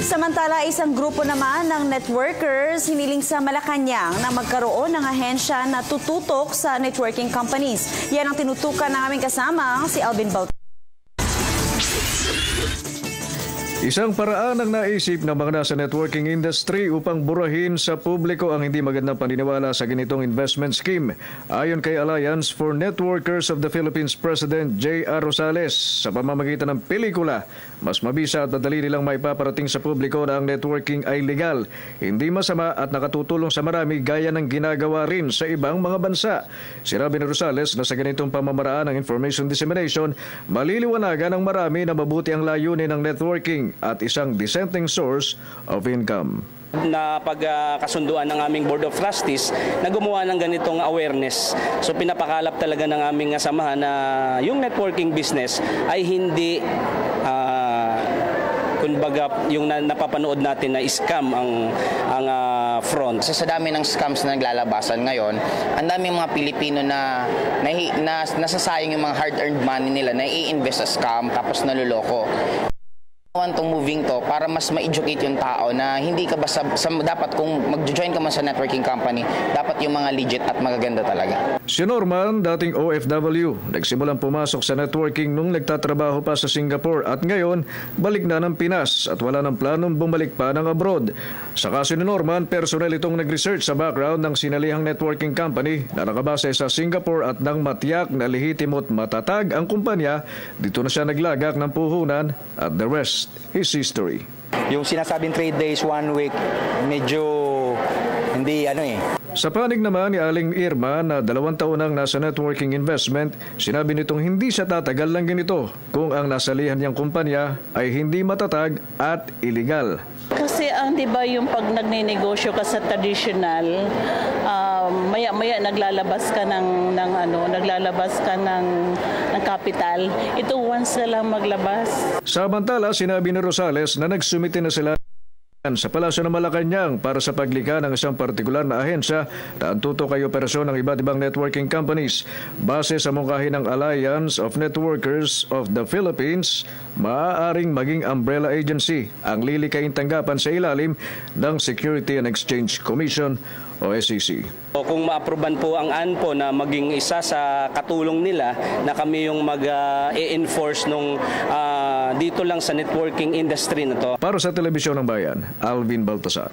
Samantala, isang grupo naman ng networkers hiniling sa Malacanang na magkaroon ng ahensya na tututok sa networking companies. Yan ang tinutukan ng aming kasama, si Alvin Baltazar. Isang paraan ang naisip ng mga nasa networking industry upang burahin sa publiko ang hindi magandang paniniwala sa ganitong investment scheme. Ayon kay Alliance for Networkers of the Philippines President J.R. Rosales, sa pamamagitan ng pelikula, mas mabisa at madali nilang maipaparating sa publiko na ang networking ay legal, hindi masama at nakatutulong sa marami gaya ng ginagawa rin sa ibang mga bansa. Sinabi ni Rosales na sa ganitong pamamaraan ng information dissemination, maliliwanagan ng marami na mabuti ang layunin ng networking at isang dissenting source of income. Na pagkasunduan ng aming Board of Trustees na gumawa ng ganitong awareness. So pinapakalap talaga ng aming samahan na yung networking business ay hindi kumbaga yung napapanood natin na scam ang front. Sa dami ng scams na naglalabasan ngayon, ang dami mga Pilipino na nasasayang yung mga hard-earned money nila na i-invest sa scam tapos naluloko. Itong moving to para mas ma-educate yung tao na hindi ka basta dapat kung mag-join ka man sa networking company, dapat yung mga legit at magaganda talaga. Si Norman, dating OFW, nagsimulang pumasok sa networking nung nagtatrabaho pa sa Singapore at ngayon balik na ng Pinas at wala ng planong bumalik pa ng abroad. Sa kaso ni Norman, personal itong nag-research sa background ng sinalihang networking company na nakabase sa Singapore at nang matiyak na lehitimo at matatag ang kumpanya, dito na siya naglagak ng puhunan at the rest his history. Yung sinasabing 3 days, 1 week, medyo hindi Sa panig naman ni Aling Irma na 2 taon nang nasa networking investment, sinabi nitong hindi siya tatagal lang ganito kung ang nasalihan niyang kumpanya ay hindi matatag at illegal. Kasi di ba yung pag nagnenegosyo ka sa traditional, maya-maya naglalabas ka ng capital. Ito once na lang maglabas. Samantala, sinabi ni Rosales na nagsumite na sila sa Palasyo ng Malacanang para sa paglikha ng isang partikular na ahensya na ang tutok ay operasyon ng iba't ibang networking companies. Base sa mungkahi ng Alliance of Networkers of the Philippines, maaaring maging umbrella agency ang lilikaing tanggapan sa ilalim ng Security and Exchange Commission o SEC. Kung ma-aproban po ang ANPO na maging isa sa katulong nila na kami yung mag-e-enforce dito lang sa networking industry na to. Para sa Telebisyon ng Bayan, Alvin Baltazar.